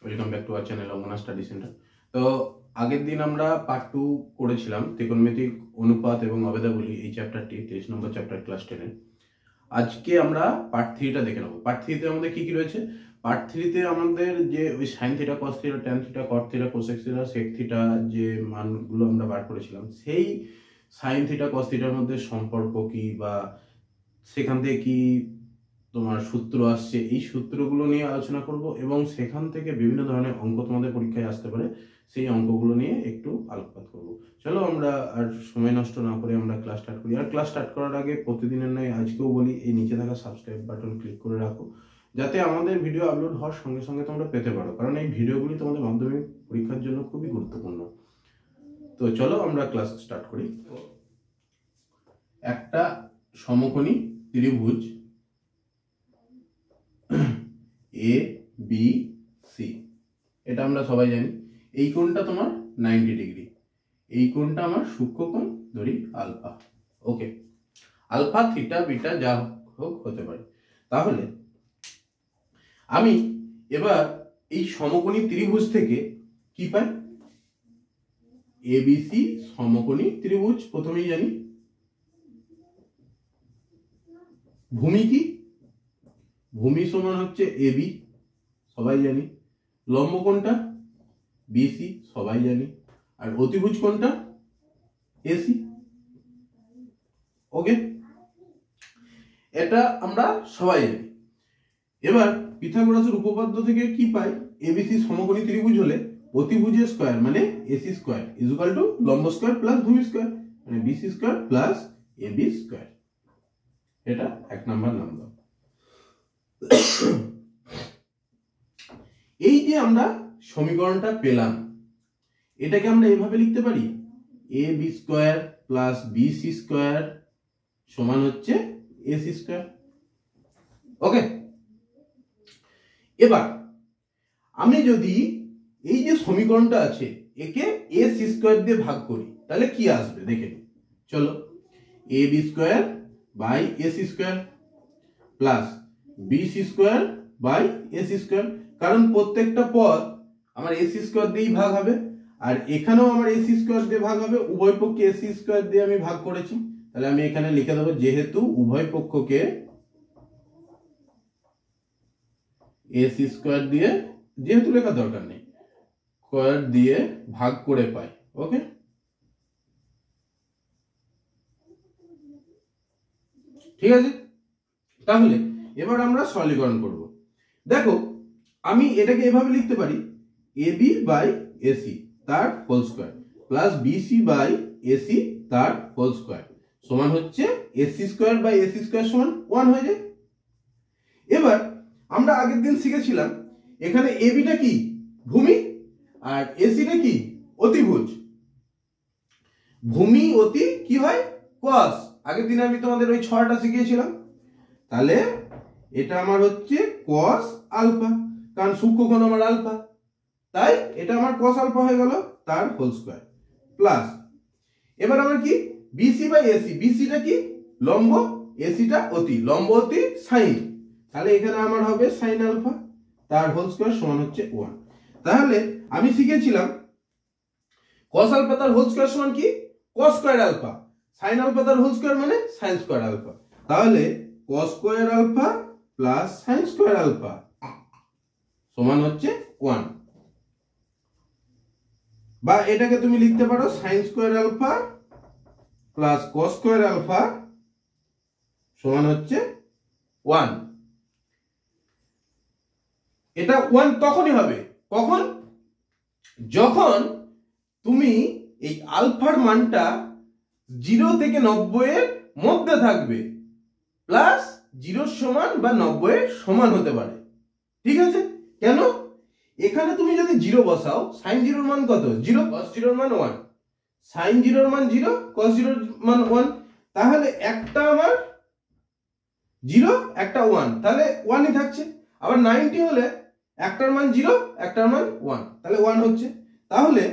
Welcome back to our channel Angana study centre. তো আগের দিন আমরা পার্ট 2 করেছিলাম ত্রিকোণমিতিক অনুপাত এবং অভেদাবলী, এই চ্যাপ্টারটি 23 নম্বর চ্যাপ্টার ক্লাস 10-এর। আজকে আমরা পার্ট 3টা দেখে নেব। পার্ট 3তে আমাদের কি কি রয়েছে? পার্ট 3তে আমাদের যে ওই sine theta, cos theta, tan theta, cot theta, cosec theta, sec theta যে মানগুলো আমরা বার করেছিলাম, সেই সাইন থিটা কস থিটার মধ্যে সম্পর্ক কি বা সেখান থেকে কি তোমার সূত্র আসছে, এই সূত্রগুলো নিয়ে আলোচনা করব এবং সেখান থেকে বিভিন্ন ধরনের অঙ্ক তোমাদের পরীক্ষায় আসতে পারে, সেই অঙ্কগুলো নিয়ে একটু আলোকপাত করব। চলো আমরা আর সময় নষ্ট না করে আমরা ক্লাস স্টার্ট করি। আর ক্লাস স্টার্ট করার আগে প্রতিদিনের নয় আজকেও বলি, এই নিচে থাকা সাবস্ক্রাইব বাটন ক্লিক করে রাখো, যাতে আমাদের ভিডিও আপলোড হওয়ার সঙ্গে সঙ্গে তোমরা পেতে পারো, কারণ এই ভিডিওগুলি তোমাদের মাধ্যমিক পরীক্ষার জন্য খুবই গুরুত্বপূর্ণ। তো চলো আমরা ক্লাস স্টার্ট করি। একটা সমকোণী ত্রিভুজ এ বি সি, এটা আমরা সবাই জানি। এই কোণটা তোমার 90 ডিগ্রি, এই কোণটা আমার সূক্ষ্মকোণ ধরি আলফা। ওকে, আলফা থিটা বিটা যা হোক হতে পারে। তাহলে আমি এবার এই সমকোণী ত্রিভুজ থেকে কি পাই? এবিসি সমকোণী ত্রিভুজ প্রথমেই জানি। ভূমি কি? ভূমি সমান হচ্ছে এবি, সবাই জানি। লম্ব কোণটা বিসি, সবাই জানি। আর অতিভুজ কোণটা এসি। ওকে, এটা আমরা সবাই জানি। এবার পিথাগোরাসের উপপাদ্য থেকে কি পাই? এবিসি সমকোণী ত্রিভুজ হলে অতিভুজের স্কয়ার মানে AC square is equal to লম্ব স্কয়ার প্লাস ভূমি স্কয়ার মানে BC square plus AB square. এটা এক নাম্বার নাম্বার। এই যে আমরা সমীকরণটা পেলাম, এটাকে আমরা এভাবে লিখতে পারি, A B square plus BC square সমান হচ্ছে এসি স্কয়ার। ওকে, এবার আমি যদি এই যে সমীকরণটা আছে একে এ সি স্কয়ার দিয়ে ভাগ করি, তাহলে কি আসবে দেখে নিই। চলো, A B square by AC square plus BC square by AC square, কারণ প্রত্যেকটা পদ আমার এসি স্কয়ার দিয়েই ভাগ হবে, আর এখানেও আমার এসি স্কয়ার দিয়ে ভাগ হবে। উভয় পক্ষকে এসি স্কয়ার দিয়ে আমি ভাগ করেছি, তাহলে আমি এখানে লিখে দেবো যেহেতু উভয় পক্ষকে এসি স্কয়ার দিয়ে, যেহেতু লেখার দরকার নেই, স্কয়ার দিয়ে ভাগ করে পাই। ওকে, ঠিক আছে। তাহলে এবার আমরা সরলীকরণ করব। দেখো, আমি এটাকে এভাবে লিখতে পারি, এবি বাই এসি তার whole square plus BC by AC তার হোল স্কয়ার সমান হচ্ছে AC square by AC square সমান 1 হয়ে যায়। এবার আমরা আগের দিন শিখেছিলাম এখানে এবিটা কি? ভূমি, আর এসিটা কি? অতিভুজ। ভূমি অতি কি হয়? কস। আগের দিন আমি তোমাদের ওই 6টা শিখিয়েছিলাম। তাহলে এটা আমার হচ্ছে কস আলফা, কারণ সূক্ষ্মকোণ আমার আলফা, তাই এটা আমার কস আলফা হয়ে গেল তার হোল স্কয়ার প্লাস, এবার আমার কি? BC by AC. বিসিটা কি? লম্ব, এসিটা অতি। লম্ব অতি সাইন, তাহলে এখানে আমার হবে সাইন আলফা তার হোল স্কয়ার সমান হচ্ছে 1। তাহলে আমি শিখেছিলাম কস আলফা তার হোল স্কয়ার সমান কি? Cos square alpha. Sine alpha তার হোল স্কয়ার মানে সাইন স্কয়ার আলফা। তাহলে cos square alpha plus sine square alpha সমান হচ্ছে 1, বা এটাকে তুমি লিখতে পারো sine square alpha plus cos square alpha সমান হচ্ছে 1। এটা 1 তখনই হবে কখন? যখন তুমি এই আলফার মানটা 0 থেকে 90 এর মধ্যে থাকবে, প্লাস 0 সমান বা 90 এর সমান হতে পারে। ঠিক আছে? কেন? এখানে তুমি যদি 0 বসাও, sin 0 এর মান কত? 0, cos 0 এর মান 1, sin 0 এর মান 0, cos 0 এর মান 1, তাহলে একটা আমার 0 একটা 1, তাহলে 1ই থাকছে। আবার 90 হলে একটার মান 0 একটার মান 1, তাহলে 1 হচ্ছে। তাহলে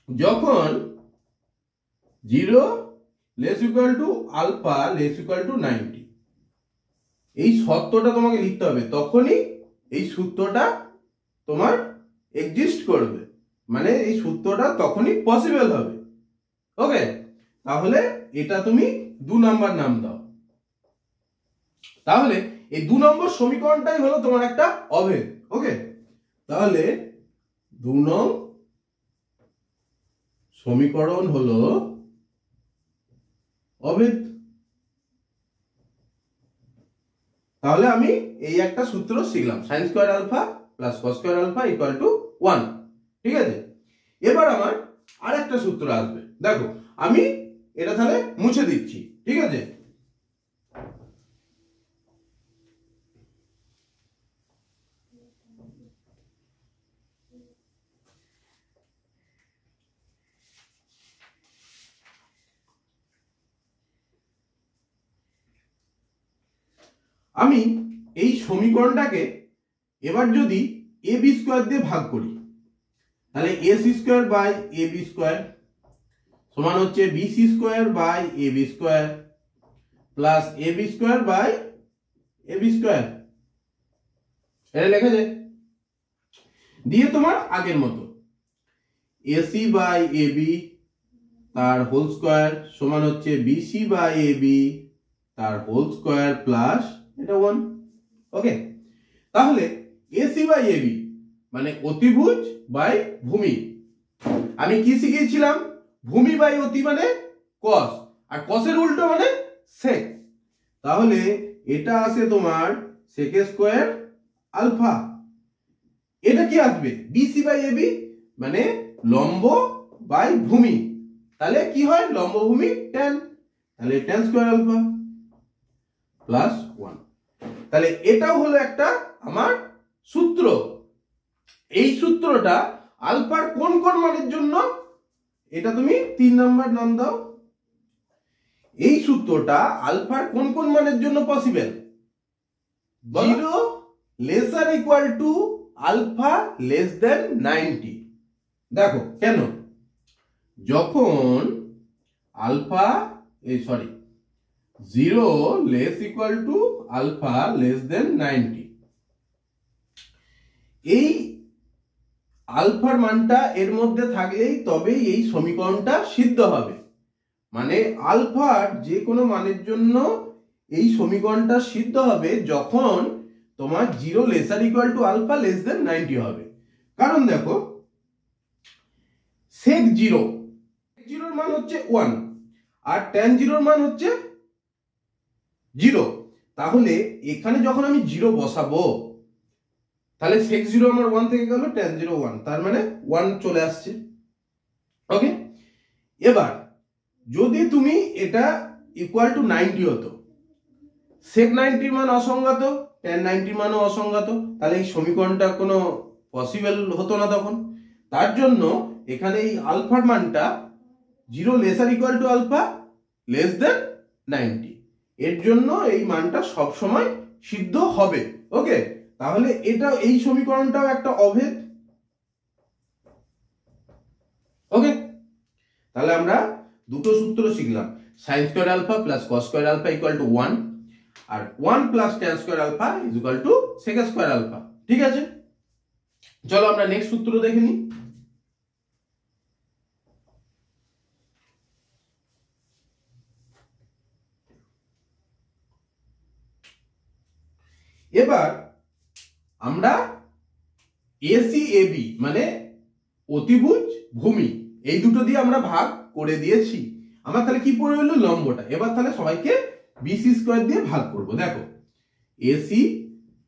যখন 0 less equal to alpha less equal to 90, এই শর্তটা তোমাকে লিখতে হবে, তখনই এই সূত্রটা তোমার এক্সিস্ট করবে, মানে এই সূত্রটা তখনই পসিবল হবে। ওকে, তাহলে এটা তুমি 2 নাম্বার নাম দাও। তাহলে এই 2 নম্বর সমীকরণটাই হলো তোমার একটা অভেদ। ওকে, তাহলে 2 নং সমীকরণ হলো অভেদ। তাহলে আমি এই একটা সূত্র শিখলাম, sin square alpha plus cos square alpha equal to 1। ঠিক আছে, এবার আমার আরেকটা সূত্র আসবে। দেখো আমি এটা তাহলে মুছে দিচ্ছি। ঠিক আছে, আমি এই সমীকরণটাকে এবার যদি এ বি স্কোয়ার দিয়ে ভাগ করি, তাহলে A C square by A B square সমান হচ্ছে B C square by A B square plus A B square by A B square. এটা লেখা যায়। দিয়ে তোমার আগের মতো এসি বাই এ বি তার হোল স্কোয়ার সমান হচ্ছে বিসি বাই এ বি তার হোল স্কোয়ার প্লাস এটা 1। ওকে, তাহলে এসি বাই এবি মানে অতিভুজ বাই ভূমি। আমি কি শিখিয়েছিলাম? ভূমি বাই অতি মানে কস, আর কসের উল্টো মানে সেক। তাহলে এটা আসে তোমার সেক স্কোয়ার আলফা। এটা কি আসবে? বিসি বাই এবি মানে লম্ব বাই ভূমি। তাহলে কি হয়? লম্ব ভূমি tan, তাহলে tan স্কোয়ার আলফা প্লাস 1। তাহলে এটাও হলো একটা আমার সূত্র। এই সূত্রটা আলফার কোন কোন মানের জন্য, এটা তুমি 3 নাম্বার নাম দাও। এই সূত্রটা আলফার কোন কোন মানের জন্য possible? 0 lesser equal to alpha less than 90। দেখো কেন? যখন alpha 0 less equal to alpha less than 90, এই আলফার মানটা এর মধ্যে থাকলেই তবেই এই সমীকরণটা সিদ্ধ হবে। মানে আলফার যে কোনো মানের জন্য এই সমীকরণটা সিদ্ধ হবে যখন তোমার 0 lesser equal to alpha less than 90 হবে। কারণ দেখো sec 0 এর মান হচ্ছে 1 আর tan 0 এর মান হচ্ছে 0। তাহলে এখানে যখন আমি 0 বসাবো তাহলে sec 0 আমার 1 থেকে গেল, tan 0 1, তার মানে 1 চলে আসছে। ওকে, এবার যদি তুমি এটা ইকুয়াল টু 90 হতো, sec 90 মান অসংগত, tan 90 মানও অসংগত, তাহলে এই সমীকরণটা কোনো পসিবল হতো না তখন। তার জন্য এখানে এই আলফার মানটা 0 lesser equal to alpha less than 90, এর জন্য এই মানটা সব সময় সিদ্ধ হবে। ওকে, তাহলে এটা এই সমীকরণটাও একটা অভেদ। ওকে, তাহলে আমরা দুটো সূত্র শিখলাম, sin square alpha plus cos square alpha equal to 1 আর 1 plus tan square alpha is equal to sec square alpha. ঠিক আছে, চলো আমরা নেক্সট সূত্র দেখে নিই। এবার আমরা এসি এবি মানে অতিভুজ ভূমি এই দুটো দিয়ে আমরা ভাগ করে দিয়েছি। আমরা তাহলে কি পড়ে হলো? লম্বটা। এবার তাহলে সবাইকে বিসি স্কয়ার দিয়ে ভাগ করব। দেখো AC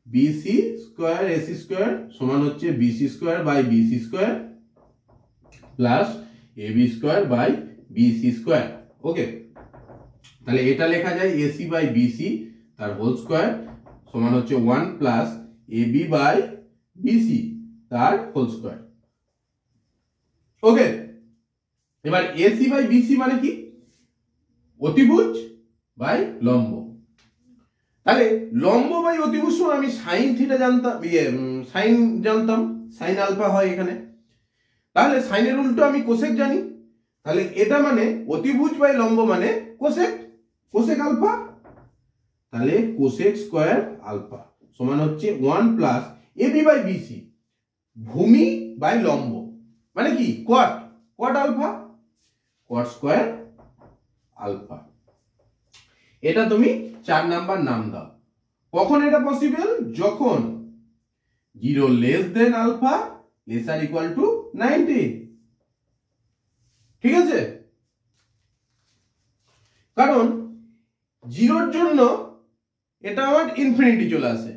BC square AC square সমান হচ্ছে BC square by BC square plus AB square by BC square. Okay, তাহলে এটা লেখা যায় এসি বাই বিসি তার হোল স্কয়ার সমান হচ্ছে 1 প্লাস এবি বাই বিসি তার হোল স্কয়ার। ওকে, এবার এসি বাই বিসি মানে কি? অতিভুজ বাই লম্ব। তাহলে লম্ব বাই অতিভুজ সময় আমি সাইন থিটা জানতাম, সাইন জানতাম, সাইন আলফা হয় এখানে। তাহলে সাইনের উল্টো আমি কোসেক জানি। তাহলে এটা মানে অতিভুজ বাই লম্ব মানে কোসেক, কোসেক আলফা। তাহলে কোসেক স্কয়ার আলফা সমান হচ্ছে 1 প্লাস এবি বাই বিসি। ভূমি বাই লম্ব মানে কি cot, cot alpha, cot square alpha. এটা তুমি 4 নাম্বার নাম দাও। কখন এটা পসিবল? যখন 0 less than alpha lesser equal to 90। ঠিক আছে, কারণ 0 এর জন্য এটা আমার ইনফিনিটি চলে আসে,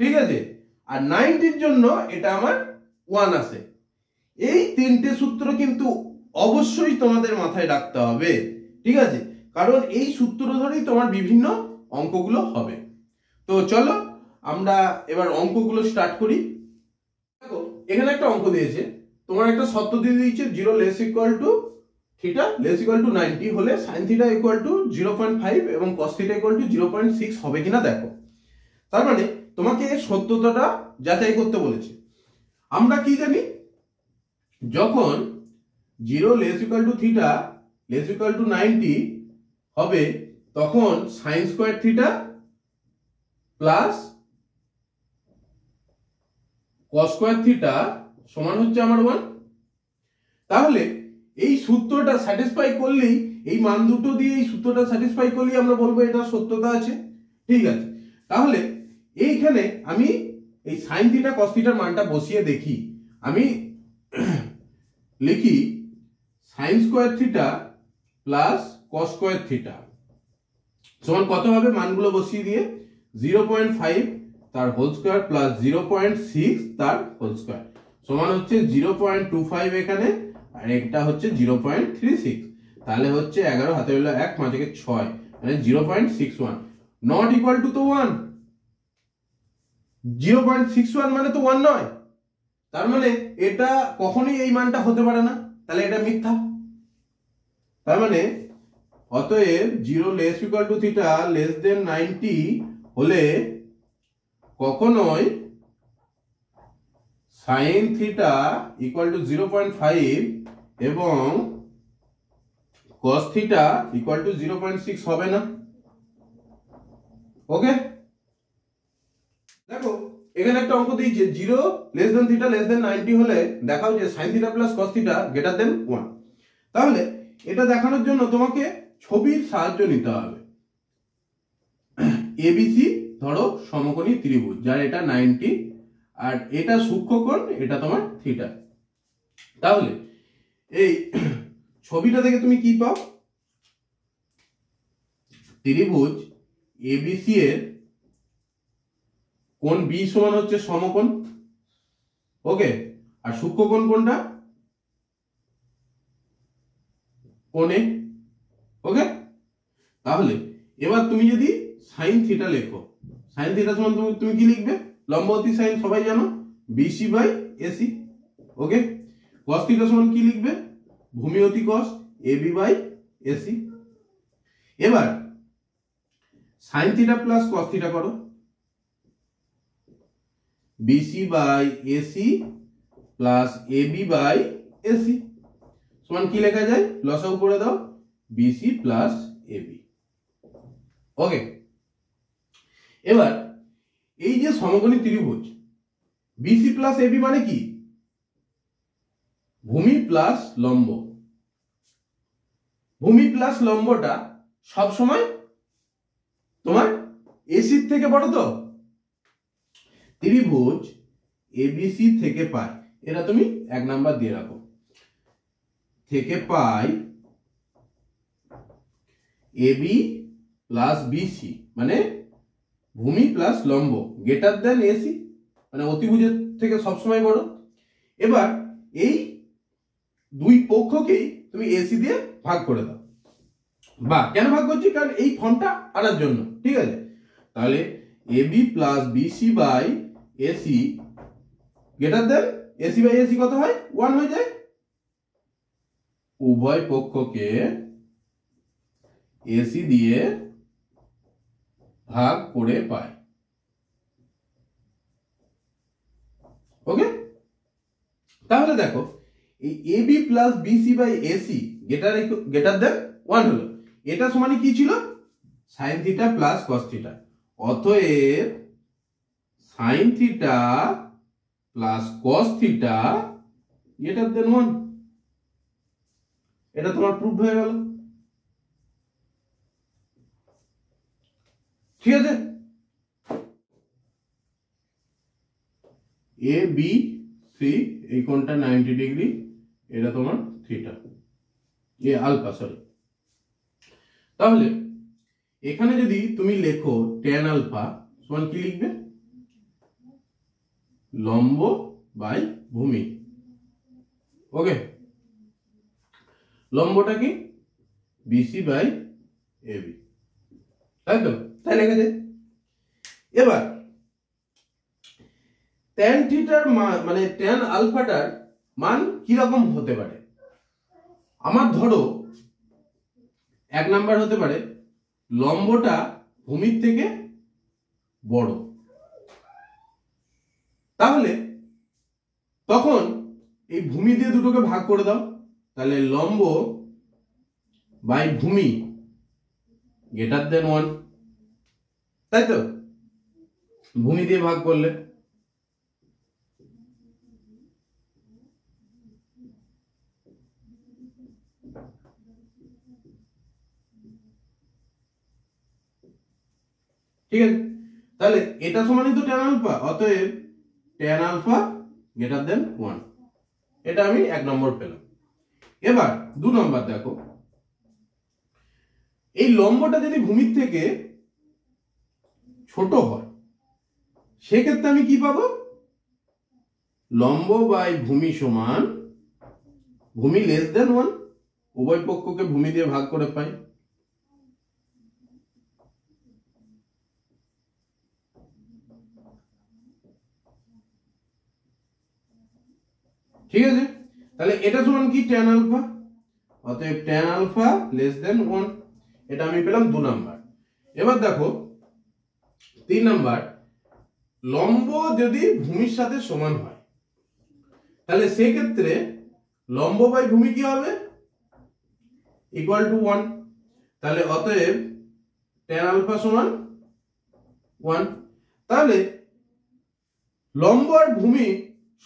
ঠিক আছে, আর 90 এর জন্য এটা আমার 1 আসে। এই তিনটে সূত্র কিন্তু অবশ্যই তোমাদের মাথায় রাখতে হবে, ঠিক আছে, কারণ এই সূত্র ধরেই তোমার বিভিন্ন অঙ্কগুলো হবে। তো চলো আমরা এবার অঙ্কগুলো স্টার্ট করি। দেখো এখানে একটা অঙ্ক দিয়েছে, তোমার একটা শর্ত দিয়ে দিয়েছে 0 less equal two theta less equal to 90 হলে sin থিটা ইকুয়াল টু 0.5 এবং cos থিটা ইকুয়াল টু 0.6 হবে কিনা দেখো। তার মানে তোমাকে সত্যতাটা যাচাই করতে বলেছে। আমরা কি জানি, যখন 0 less equal two theta less equal to 90 হবে তখন sin square theta plus cos square theta সমান হচ্ছে আমার 1। তাহলে এই সূত্রটা স্যাটিসফাই করলেই, এই মান দুটো দিয়ে এই সূত্রটা স্যাটিসফাই করলেই আমরা বলবো এটা সত্যতা আছে, ঠিক আছে। তাহলে এইখানে আমি এই sin থিটা cos থিটার মানটা বসিয়ে দেখি। আমি লিখি sin square theta plus cos square theta সমান কত হবে, মানগুলো বসিয়ে দিয়ে 0.5 তার হোল স্কয়ার প্লাস 0.6 তার হোল স্কয়ার সমান হচ্ছে 0.25 এখানে, আর এটা হচ্ছে 0.36, তাহলে হচ্ছে 11 হাতে হলো 1 5 থেকে 6 মানে 0.61 নট ইকুয়াল টু তো 1। 0.61 মানে তো 1 নয়, তার মানে এটা কখনোই এই মানটা হতে পারে না, তাহলে এটা মিথ্যা। তার মানে অতএব 0 less equal two theta less than 90 হলে কখনোই sin থিটা ইকুয়াল টু 0.5 এবং cos থিটা ইকুয়াল টু 0.6 হবে না। ওকে, দেখো এখানে একটা অঙ্ক দিয়েছে 0 লেস দেন থিটা লেস দেন 90 হলে দেখাও যে sin theta plus cos theta greater than 1। তাহলে এটা দেখানোর জন্য তোমাকে ছবির সাহায্য নিতে হবে। এবিসি ধরো সমকোণী ত্রিভুজ, যার এটা 90 আর এটা সূক্ষ্মকোণ, এটা তোমার থিটা। তাহলে এই ছবিটা থেকে তুমি কি পাও, ত্রিভুজ এবিসি এর কোণ বি সমান হচ্ছে সমকোণ, ওকে, আর সূক্ষ্মকোণ কোনটা, কোণ এ, ওকে। তাহলে এবার তুমি যদি sin থিটা লেখো, sin থিটা সমান তুমি কি লিখবে, লম্ব অতি sin সবাই জানো BC by AC, okay. cos theta সমান কি লিখবে, ভূমি অতি cos এবি বাই এসি। এবার sin theta plus cos theta করো, BC by AC plus AB by AC সমান কি লেখা যায়, লসাগু করে দাও বিসি প্লাস এবি, ওকে। এবার এই যে সমকোণী ত্রিভুজ বিসি প্লাস এবি মানে কি, ভূমি প্লাস লম্ব। ভূমি প্লাস লম্বটা সব সময় তোমার এসির থেকে বড়। তো ত্রিভুজ এবিসি থেকে পাই, এটা তুমি 1 নাম্বার দিয়ে রাখো, থেকে পাই এবি প্লাস বিসি মানে ভূমি প্লাস লম্ব গ্রেটার দেন এসি মানে অতিভুজের থেকে সবসময় বড়। এবার এই দুই পক্ষকেই তুমি এসি দিয়ে ভাগ করে দাও। বা কেন ভাগ করছি, কারণ এই ফর্মটা আনার জন্য, ঠিক আছে। তাহলে AB plus BC by AC greater than AC by AC কত হয়, 1 হয়ে যায়। উভয় পক্ষকে এসি দিয়ে ভাগ করে পাই, ওকে। তাহলে দেখো এই AB plus BC by AC greater than 1 হলো, এটা সমানই কি ছিল, sin theta plus cos theta. অতএব sin theta plus cos theta greater than 1। এটা তোমার প্রুফ হয়ে গেল। ঠিক আছে, এ বি সি এই কোণটা 90 ডিগ্রি, এটা তোমার থিটা, এ আলফা সরি। তাহলে এখানে যদি তুমি লেখো tan আলফা সমান কি লিখবে? লম্ব বাই ভূমি। ওকে, লম্বটা কি? বিসি বাই এবি, তাই তো? তাই লিখে দে। এবার tan থিটার মান মানে tan আলফাটার মান কি রকম হতে পারে? আমার ধরো 1 নাম্বার হতে পারে লম্বটা ভূমির থেকে বড়, তাহলে তখন এই ভূমি দিয়ে দুটোকে ভাগ করে দাও, তাহলে লম্ব বাই ভূমি গ্রেটার দেন 1, তাই তো? ভূমি দিয়ে ভাগ করলে ঠিক আছে, তাহলে এটা সমানই তো tan আলফা, অতএব tan আলফা গ্রেটার দেন 1। এটা আমি 1 নম্বর পেলাম। এবার 2 নম্বর দেখো, এই লম্বটা যদি ভূমির থেকে ছোট হয় সেক্ষেত্রে আমি কি পাবো? লম্ব বাই ভূমি সমান ভূমি লেস দেন 1, উভয় পক্ষকে ভূমি দিয়ে ভাগ করে পাই। ঠিক আছে, তাহলে এটা সমান কি? tan আলফা, অতএব tan আলফা লেস দেন 1, এটা আমি পেলাম 2 নাম্বার। এবার দেখো 3 নাম্বার, লম্ব যদি ভূমির সাথে সমান হয় তাহলে সেই ক্ষেত্রে লম্ব বাই ভূমি কি হবে? ইকুয়াল টু 1, তাহলে অতএব tan আলফা সমান 1। তাহলে লম্ব আর ভূমি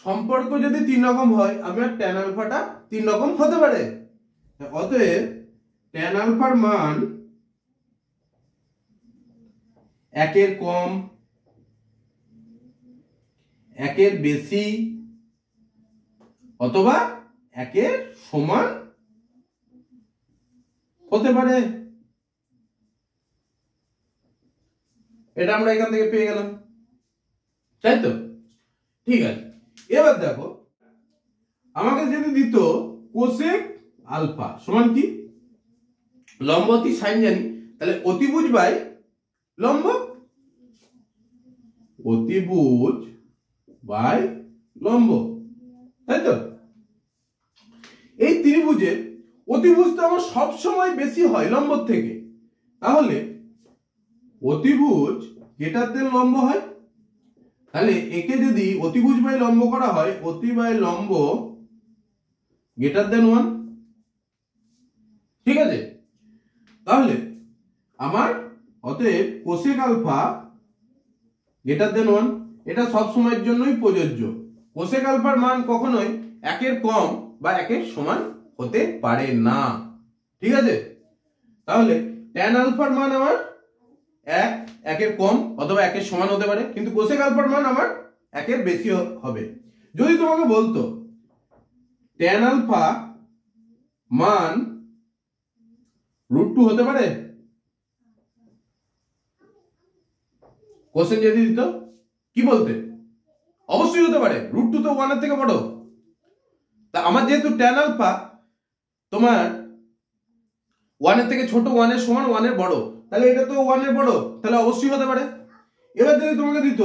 সম্পর্ক যদি 3 রকম হয়, আমার tan আলফাটা 3 রকম হতে পারে। অতএব tan আলফার মান 1 এর কম, 1 এর বেশি, অথবা 1 এর সমান হতে পারে। এটা আমরা এখান থেকে পেয়ে গেলাম, তাই তো? ঠিক আছে, এবার দেখো আমাকে যদি দিত কোসেক আলফা সমান কি? লম্ব অতি সাইন জানি, তাহলে অতিভুজ বাই লম্ব, অতিভুজ বাই লম্ব, তাই তো? এই ত্রিভুজে অতিভুজ তো আমার সব সময় বেশি হয় লম্বর থেকে, তাহলে অতিভুজ গ্রেটার দেন লম্ব হয়। তাহলে একে যদি অতিভুজ বাই লম্ব করা হয়, অতি বাই লম্ব গ্রেটার দেন 1। ঠিক আছে, তাহলে আমার অতএব কোসেক আলফা গ্রেটার দেন 1, এটা সব সময়ের জন্যই প্রযোজ্য। কোসেক আলফার মান কখনোই 1 এর কম বা 1 এর সমান হতে পারে না। ঠিক আছে, তাহলে tan আলফার মান আমার 1 এর কম অথবা 1 এর সমান হতে পারে, কিন্তু কোসেক আলফার মান আমার 1 এর বেশি হবে। যদি তোমাকে বলতো tan আলফা মান √2 হতে পারে, কোশ্চেন যদি দিত কি বলতে? অবশ্যই হতে পারে, √2 তো 1 এর থেকে বড়। তা আমার যেহেতু tan আলফা তোমার 1 এর থেকে ছোট, 1 এর সমান, 1 এর বড়, তাহলে এটা তো 1 এর বড়, তাহলে অবশ্যই হতে পারে। এবার যদি তোমাকে দিত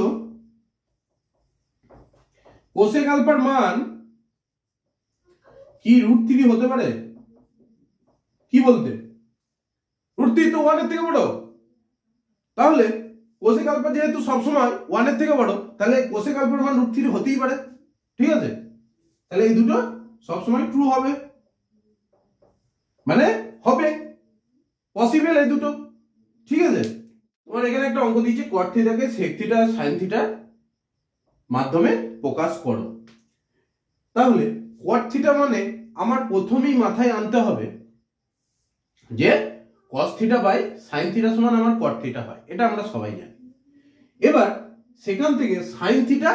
কোসেক আলফার মান কি √3 হতে পারে, কি বলতে? √3 তো 1 এর থেকে বড়, তাহলে কোসেক আলফা যেহেতু সবসময় 1 এর থেকে বড়, তাহলে কোসেক আলফার মান √3 হতেই পারে। ঠিক আছে, তাহলে এই দুটো সবসময় ট্রু হবে, মানে হবে পসিবল এই দুটো। ঠিক আছে, তোমার এখানে একটা অঙ্ক দিয়েছে cot থিটাকে sec theta sin theta মাধ্যমে প্রকাশ করো। তাহলে কট থিটা মানে আমার প্রথমেই মাথায় আনতে হবে যে cos theta by sine theta সমান আমার কট থিটা হয়, এটা আমরা সবাই জানি। এবার সেখান থেকে সাইন থিটা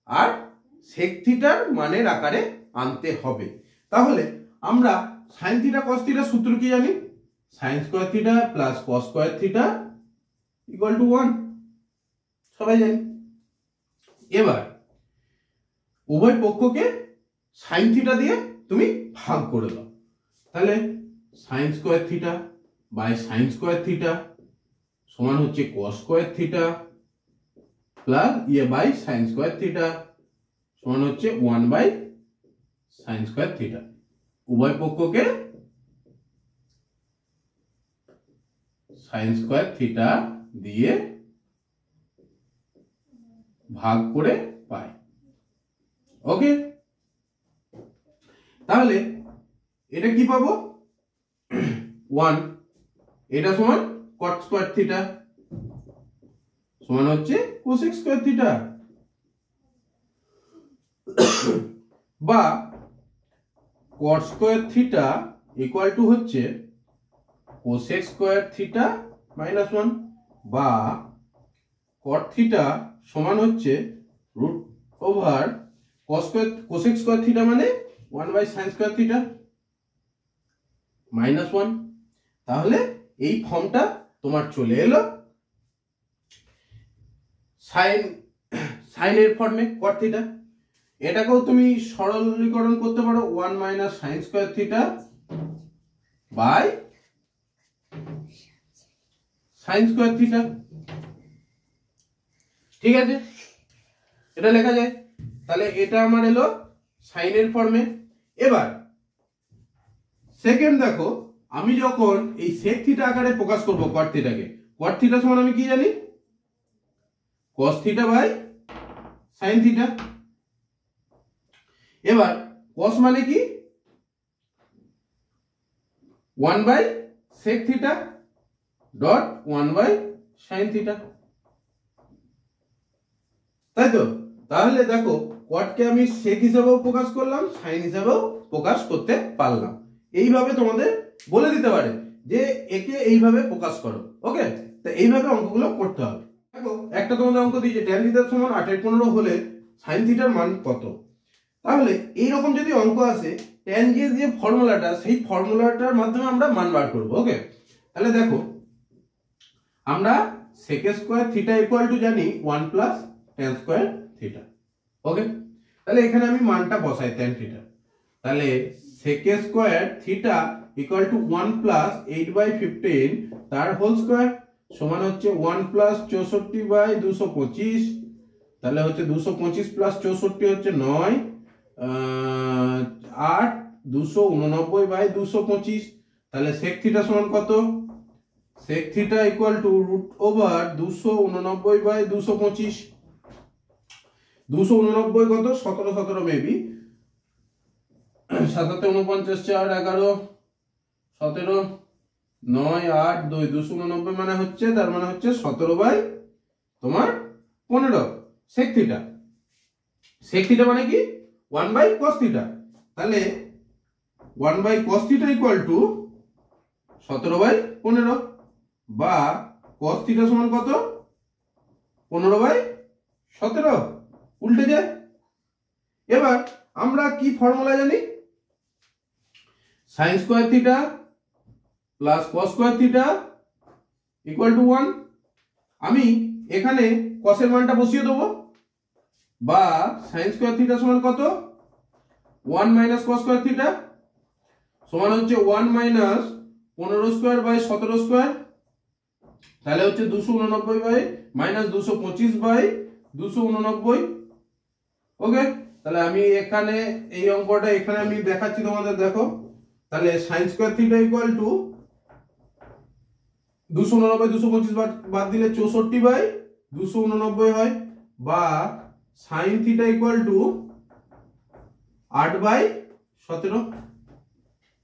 আর সেক থিটার মানের আকারে আনতে হবে। তাহলে আমরা সাইন থিটা কস থিটা সূত্র কি জানি? Sign square theta plus cos square theta equal to 1, সবাই জানি। এবার উভয় পক্ষকে সাইন থিটা দিয়ে তুমি ভাগ করে দাও, তাহলে sine square theta by sine square theta সমান হচ্ছে cos square theta plus by sine square theta সমান হচ্ছে 1 বাই সাইন স্কয়ার থিটা। উভয় পক্ষকে সাইন স্কয়ার থিটা দিয়ে ভাগ করে পাই। ওকে, তাহলে এটা কি পাবো? 1, এটা সমান কট স্কয়ার থিটা সমান হচ্ছে কোসেক স্কয়ার থিটা, বা cot square theta equal to হচ্ছে কোসেক স্কয়ার থিটা মাইনাস 1, বা কট থিটা সমান হচ্ছে root over cosec square theta মানে 1 by sine square theta minus 1। তাহলে এই ফর্মটা তোমার চলে এলো সাইনের ফর্মে কট থিটা। এটাকেও তুমি সরলীকরণ করতে পারো 1 minus sine square theta by sine square theta, ঠিক আছে, এটা লেখা যায়। তাহলে এটা আমার এলো সাইনের ফর্মে। এবার সেকেন্ড দেখো, আমি যখন এই সেক থিটা আকারে প্রকাশ করব কট থিটাকে, কট থিটা সমান আমি কি জানি? Cos theta by sine theta. এবার কস মানে কি? 1 by sec theta dot 1 by sine theta, তাই তো? তাহলে দেখো কটকে আমি সেক হিসাবেও প্রকাশ করলাম, সাইন হিসাবেও প্রকাশ করতে পারলাম। এইভাবে তোমাদের বলে দিতে পারে যে একে এইভাবে প্রকাশ করো। ওকে, তো এইভাবে অঙ্কগুলো করতে হবে। দেখো একটা তোমাদের অঙ্ক দিয়েছে tan থিটা সমান 8/15 হলে সাইন থিটার মান কত? তাহলে এইরকম যদি অঙ্ক আসে, tan যে ফর্মুলাটা, সেই ফর্মুলাটার মাধ্যমে আমরা মান বার করব। ওকে, তাহলে দেখো আমরা sec square theta equal two জানি 1 প্লাস tan স্কয়ার থিটা। ওকে, তাহলে এখানে আমি মানটা বসাই tan থিটা, তাহলে sec square theta equal to 1 plus 8/15 তার হোল স্কয়ার সমান হচ্ছে 1 প্লাস 64/225, তাহলে হচ্ছে 225 প্লাস 64 হচ্ছে 9, 8, 289/225। তাহলে sec থিটা সমান কত? sec theta equal to root over 289/225। 289 কত? 17 মেবি, 7 49 4 11 17 9 8 2 289 মানে হচ্ছে, তার মানে হচ্ছে 17/15 sec থিটা। sec থিটা মানে কি? 1 বাই cos থিটা। তাহলে 1 by cos theta equal to 17/15, বা cos থিটা সমান কত? 15/17, উল্টে যায়। এবার আমরা কি ফর্মুলা জানি? sin square theta plus cos square theta equal to 1। আমি এখানে cos এর মানটা বসিয়ে দেবো, বা sin স্কয়ার থিটা সমান কত? 1 মাইনাস cos স্কয়ার থিটা সমান হচ্ছে 1 মাইনাস 15 স্কয়ার বাই 17 স্কয়ার, তাহলে হচ্ছে 289 বাই মাইনাস 225/289। ওকে, তাহলে আমি এখানে এই অঙ্কটা এখানে আমি দেখাচ্ছি তোমাদের, দেখো। তাহলে sin square theta equal two 289 225 বাদ দিলে 64/289 হয়, বা sin থিটা ইকুয়াল টু 8/17।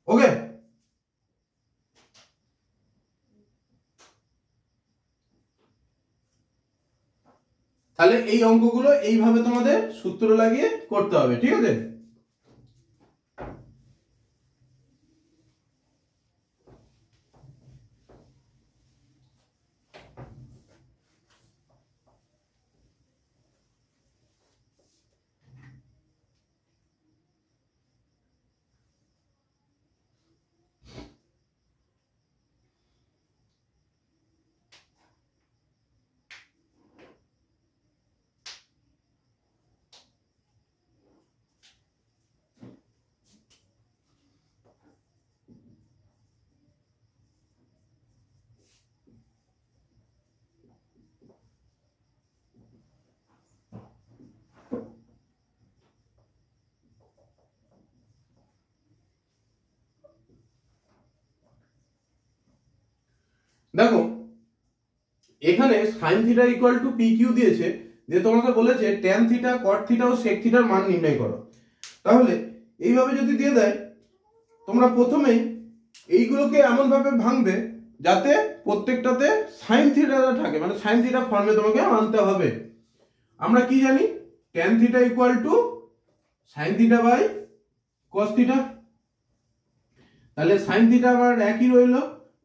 ওকে, তাহলে তাহলে এই অঙ্কগুলো এইভাবে তোমাদের সূত্র লাগিয়ে করতে হবে, ঠিক আছে। দেখো এখানে sin theta equal to P Q দিয়েছে, যে তোমাকে বলেছে tan থিটা cot থিটা ও sec থিটার মান নির্ণয় করো। তাহলে এইভাবে যদি দিয়ে দেয়, তোমরা প্রথমেই এইগুলোকে এমন ভাবে ভাঙবে যাতে প্রত্যেকটাতে sin থিটা থাকে, মানে sin থিটা ফর্মে তোমাকে আনতে হবে। আমরা কি জানি, tan theta equal to sin theta by cos theta. তাহলে sin থিটা আবার একই রইল,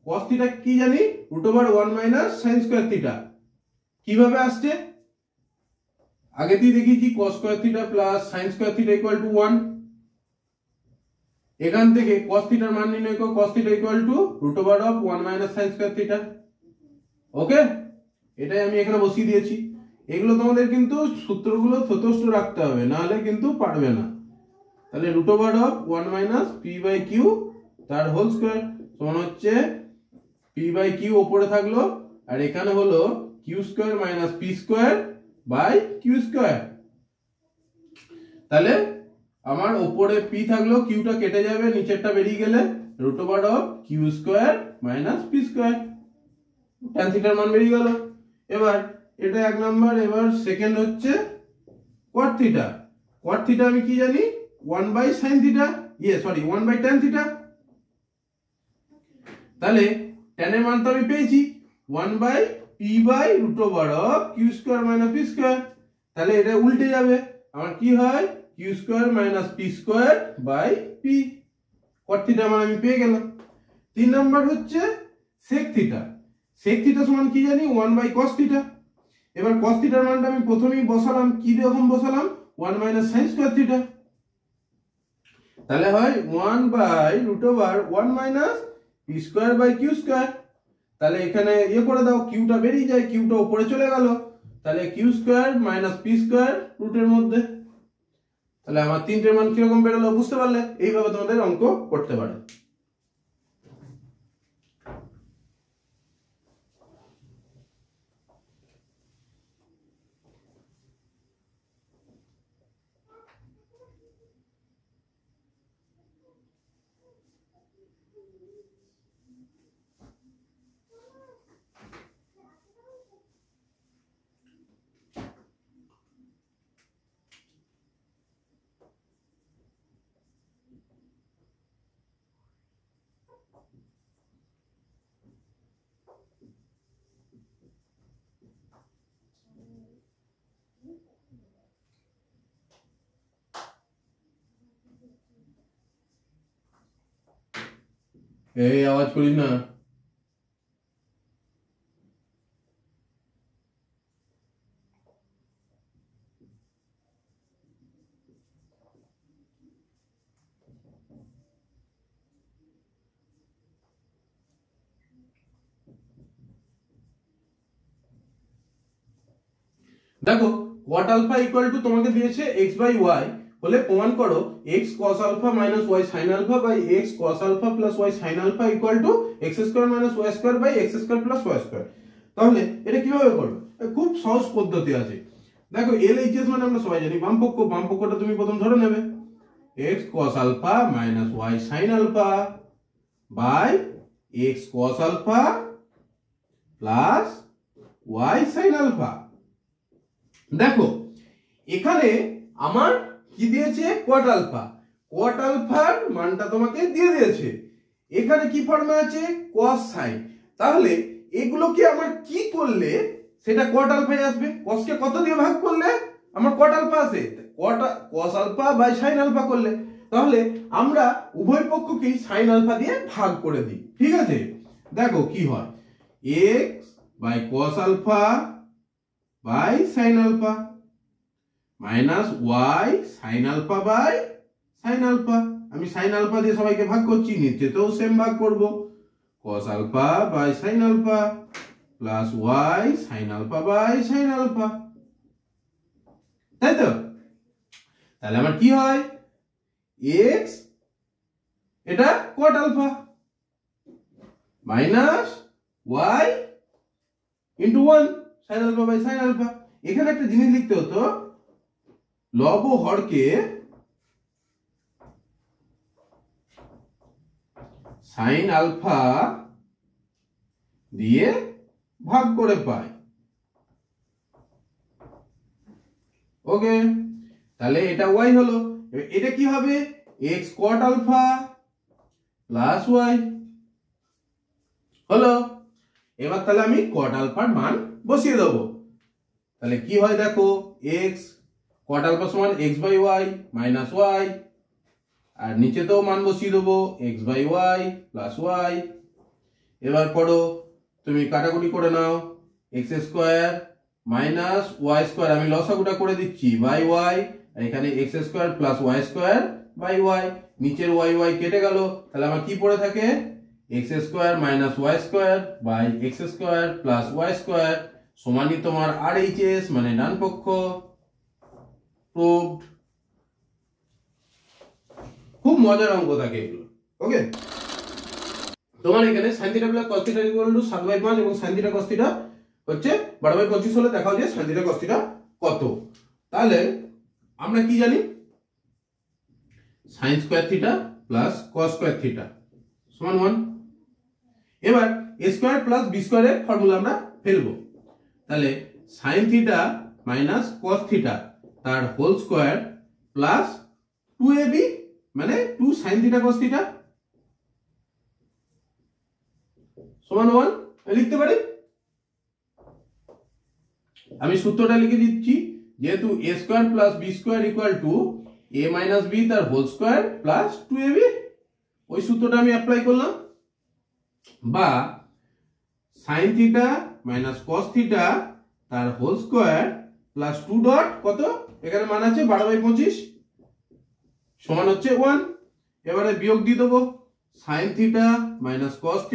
cos থিটা কি জানি √1 মাইনাস sin স্কয়ার থিটা। কিভাবে আসছে আগে দিয়ে দেখিয়েছি, cos square theta plus sin square theta equal to 1। এখান থেকে cos থিটার মান নির্ণয় করো, cos theta equal to √1 minus sin square theta. Okay, এটাই আমি এখানে বসিয়ে দিয়েছি। এগুলো তোমাদের কিন্তু সূত্রগুলো যথেষ্ট রাখতে হবে, নাহলে কিন্তু পারবে না। তাহলে √1 মাইনাস পি বাই কিউ তার হোল স্কয়ার সমান হচ্ছে পি বাই কিউ ওপরে থাকলো, আর এখানে হলো Q square minus P square by Q square. তাহলে আমার ওপরে পি থাকলো, কিউটা কেটে যাবে, নিচেরটা বেরিয়ে গেলে √কিউ square minus P square, tan থিটার মান বেরিয়ে গেল। এবার এটা এক নাম্বার। এবার সেকেন্ড হচ্ছে cot থিটা। cot থিটা আমি কি জানি 1 by sin theta, 1 by tan theta. তাহলে tan এর মান তো আমি পেয়েছি 1 by P by √Q square minus P square. তাহলে এটা উল্টে যাবে, আমার কি হয় Q square minus P square by P. cot theta মান আমি পেয়ে গেলাম। 3 নাম্বার হচ্ছে sec থিটা। sec থিটা সমান কি জানি 1 বাই cos থিটা। এবার cos থিটার মানটা আমি প্রথমেই বসালাম, কি রকম বসালাম 1 মাইনাস sin স্কয়ার থিটা। তাহলে হয় 1 by √1 minus P square by Q square. তাহলে এখানে করে দাও, কিউটা বেরিয়ে যায়, কিউটা উপরে চলে গেল। তাহলে Q square minus P square রুটের মধ্যে। তাহলে আমার তিনটের মান কিরকম বেরোলো বুঝতে পারলে? এইভাবে তোমাদের অঙ্ক করতে পারে। এই আওয়াজ করিস না। দেখো cot আলফা ইকুয়াল টু তোমাকে দিয়েছে x বাই y, হলে প্রমাণ করো x cos alpha minus y sin alpha by x cos alpha plus y sin alpha equal to x square minus y square by x square plus y square. তাহলে এটা কিভাবে করবে? খুব সহজ পদ্ধতি আছে। দেখো LHS মানে আমরা সবাই জানি বাম পক্ষটা তুমি প্রথম ধরে নেবে x cos alpha minus y sin alpha by x cos alpha plus y sin alpha. দেখো এখানে আমার কি দিয়েছে cot আলফা, cot আলফার মানটা তোমাকে দিয়ে দিয়েছে। এখানে কি ফর্মে আছে cos sin। তাহলে এগুলোকে আমার কি করলে সেটা কট আলফায় আসবে। কসকে কত দিয়ে ভাগ করলে আমার কট আলফা আসে, cos alpha by sine alpha করলে। তাহলে আমরা উভয় পক্ষকেই সাইন আলফা দিয়ে ভাগ করে দিই, ঠিক আছে। দেখো কি হয়, X by cos alpha by sine alpha minus Y sine alpha by sine alpha. আমি সাইন আলফা দিয়ে সবাইকে ভাগ করছি, নিচেতেও সেম ভাগ করব, cos alpha by sine alpha plus Y sine alpha by sine alpha, তাই তো। তাহলে আমার কি হয়, এক্স এটা cot alpha minus Y into 1 sine alpha by sine alpha. এখানে একটা জিনিস লিখতে হতো, লব ও হরকে সাইন আলফা দিয়ে ভাগ করে পাই। ওকে, তাহলে এটা ওয়াই হলো। এটা কি হবে, X cot alpha plus Y হলো। এবার তাহলে আমি কট আলফার মান বসিয়ে দেবো। তাহলে কি হয় দেখো, এক্স কট আলফা সমান X by Y minus Y, আর নিচেতেও মান বসিয়ে দেবো X by Y plus Y. এবার করো, তুমি কাটাকুটি করে নাও, X square minus Y square, আমি লসাগুটা করে দিচ্ছি, বাই ওয়াই, আর এখানে X square plus Y square by Y, নিচের ওয়াই ওয়াই কেটে গেল। তাহলে আমার কি পড়ে থাকে, X square minus Y square by X square plus Y square সমানই তোমার আর এইচ এস, মানে ডান পক্ষ। প্রুভড। খুব মজার অঙ্ক থাকে এগুলো। ওকে, তোমার এখানে sin θ plus cos θ equal to 7/5 এবং sin θ cos θ হচ্ছে 12/25 হলে দেখাও যে sin θ cos θ কত। তাহলে আমরা কি জানি, sin square θ plus cos square θ সমান 1। এবার a স্কয়ার প্লাস b স্কয়ারের ফর্মুলা আমরা ফেলবো। তাহলে sin θ মাইনাস cos θ তার হোল স্কয়ার প্লাস 2ab মানে 2 sin θ cos θ সমান 1 লিখতে পারি। আমি সূত্রটা লিখে দিচ্ছি, যেহেতু a square plus b square equal to a minus b তার হোল স্কয়ার প্লাস 2ab, ওই সূত্রটা আমি অ্যাপ্লাই করলাম। বা sin θ মাইনাস cos θ তার হোল স্কয়ার প্লাস 2 ডট কত, এখানে মান আছে 12/25 সমান হচ্ছে 1। এবারে বিয়োগ দিয়ে দেবো, sin θ মাইনাস cos θ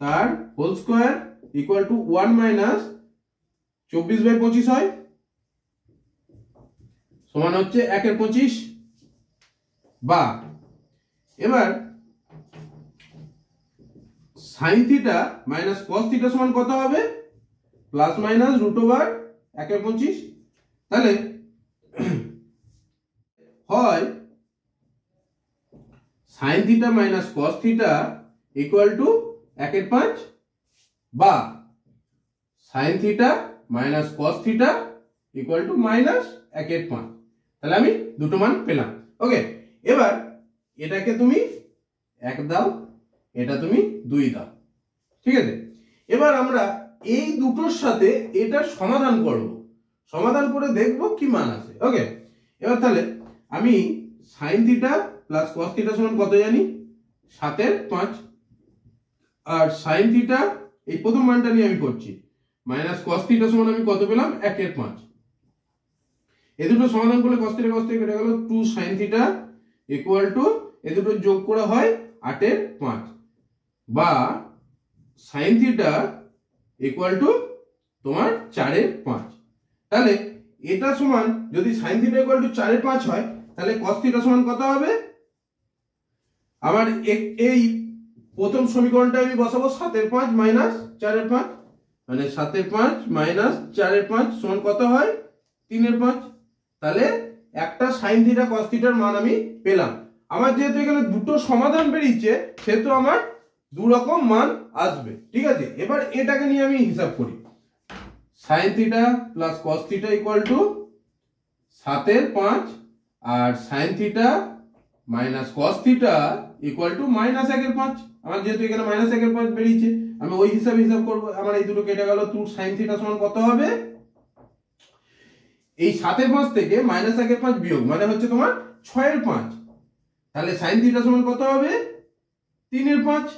তার whole square equal to 1 minus 24/25 হয় সমান হচ্ছে 1/25। বা এবার sin θ মাইনাস cos θ সমান কত হবে, প্লাস মাইনাস রুট ওভার 1/25। তাহলে হয় sin θ minus cos θ equal to 1/5 বা sin θ minus cos θ equal to minus 1/5। তাহলে আমি দুটো মান পেলাম। ওকে, এবার এটাকে তুমি 1 দাও, এটা তুমি 2 দাও, ঠিক আছে। এবার আমরা এই দুটোর সাথে এটার সমাধান করব, সমাধান করে দেখব কি মান আছে। ওকে, এবার তাহলে আমি sin θ প্লাস cos θ সমান কত জানি, 7/5, আর sin θ এই প্রথম মানটা নিয়ে আমি করছি, মাইনাস cos θ সমান আমি কত পেলাম, 1/5। এই দুটো সমাধান করলে cos θ কেটে গেল, 2 sin θ ইকুয়াল টু এই দুটো যোগ করে হয় 8/5 বা sin θ ইকুয়াল টু তোমার 4/5। তাহলে এটা সমান, যদি sin θ ইকুয়াল টু 4/5 হয় তাহলে cos θ সমান কত হবে, আমার এই প্রথম সমীকরণটা আমি বসাবো 7/5 মাইনাস 4/5, মানে 7/5 মাইনাস 4/5 সমান কত হয়, 3/5। তাহলে একটা sin θ cos θ এর মান আমি পেলাম। আমার যেহেতু এখানে দুটো সমাধান বেরিয়েছে সেহেতু আমার দু রকম মান আসবে, ঠিক আছে। এবার এটাকে নিয়ে আমি হিসাব করি, sin θ plus cos θ equal to 7/5 আর sin θ minus cos θ equal to minus 1/5। আমার যেহেতু এখানে মাইনাস 1/5 বেরিয়েছে আমি ওই হিসাব করব। আমার এই দুটো কেটে গেল, 2 sin থিটা সমান কত হবে, এই 7/5 থেকে -1/5 বিয়োগ মানে হচ্ছে তোমার 6/5, তাহলে sin থিটা সমান কত হবে 3/5।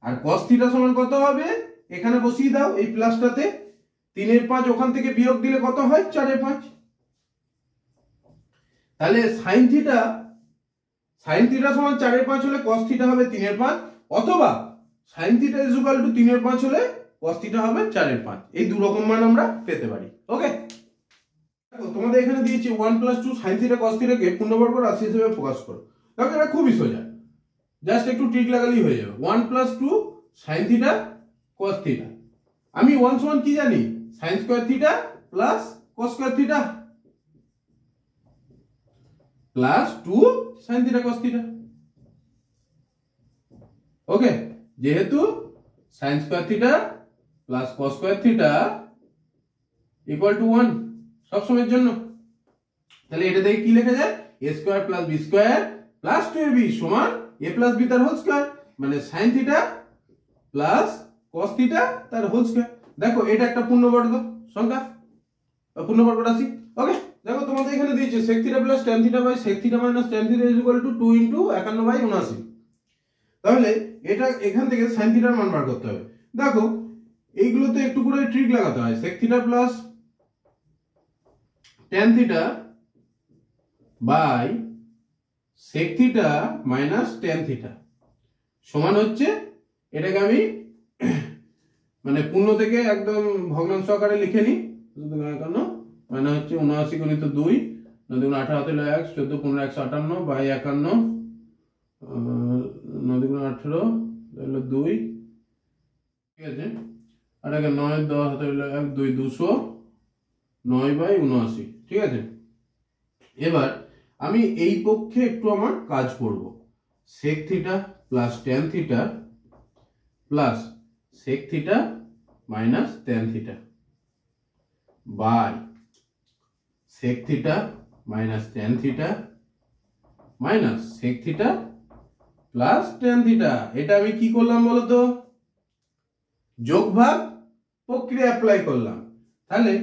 আর cos থিটা সমান কত হবে, এখানে বসিয়ে দাও এই প্লাসটাতে, 3/5 ওখান থেকে বিয়োগ দিলে কত হয় 4/5। তাহলে sin থিটা সমান 4/5 হলে cos থিটা হবে 3/5, অথবা sin থিটা = 3/5 হলে cos থিটা হবে 4/5। এই দু রকম মান আমরা পেতে পারি। ওকে, তোমাদের এখানে দিয়েছি 1 + 2 sin থিটা cos থিটা কে পূর্ণবর্গ রাশি হিসেবে প্রকাশ করো। দেখো এটা খুবই সোজা, জাস্ট একটু ট্রিক লাগালেই হয়ে যাবে। 1 + 2 sin থিটা cos থিটা, আমি 1 সমান কি জানি, sin square theta plus cos square theta plus 2 sin theta cos theta. Okay, যেহেতু sin square theta plus cos square theta = 1 সব সময়ের জন্য, তাহলে এটা থেকে কি লেখা যায়, a square plus b square plus 2ab সমান a প্লাস b তার হোল স্কয়ার, মানে sin theta plus cos theta তার হোল স্কয়ার। দেখো এটা একটা পূর্ণবর্গ সংখ্যা বা পূর্ণবর্গ রাশি। ওকে, দেখো তোমাদের এখানে দিয়েছে sec theta plus tan theta by sec theta minus tan theta = 2 * 51/79। তাহলে এটা এখান থেকে sin থিটার মান বার করতে হবে। দেখো এইগুলোতে একটু করে ট্রিক লাগাতে হয়। sec theta plus tan theta by sec theta minus tan theta সমান হচ্ছে, এটাকে আমি মানে পূর্ণ থেকে একদম ভগ্নাংশ আকারে লিখে নিই, মানে হচ্ছে 79 × 2 9 × 18 = 1 14 15 158 বাই 51 9 × 18 হলো 2, ঠিক আছে। আর আগে 9 10 হলো 1 2 200 9/79, ঠিক আছে। এবার আমি এই পক্ষে একটু আমার কাজ করব, sec theta plus tan theta plus sec theta minus tan theta by sec theta minus tan theta minus sec theta plus tan theta. এটা আমি কি করলাম বলতো, যোগ ভাগ প্রক্রিয়া অ্যাপ্লাই করলাম। তাহলে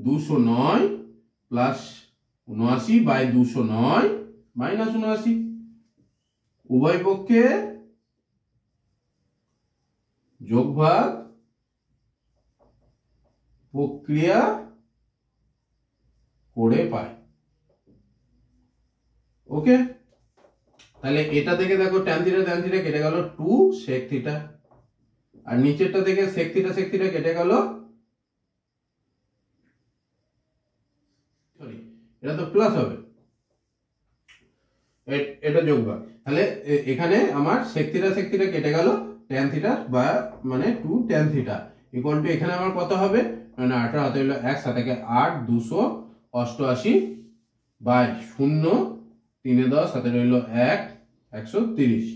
209 প্লাস 79/209 মাইনাস 79, উভয় পক্ষে যোগ ভাগ প্রক্রিয়া করে পাই। ওকে, তাহলে এটা থেকে দেখো tan থিটা কেটে গেল 2 sec থিটা, আর নিচেরটা থেকে sec থিটা কেটে গেল, সরি এটা তো প্লাস হবে, এটা যোগ ভাগ। তাহলে এখানে আমার sec থিটা কেটে গেল, tan থিটা বা মানে 2 tan থিটা = এখানে আমার কত হবে, মানে 18 হাতে হলো 1 7 8 288 বাই 0 3 10 হাতে রইল 1 130,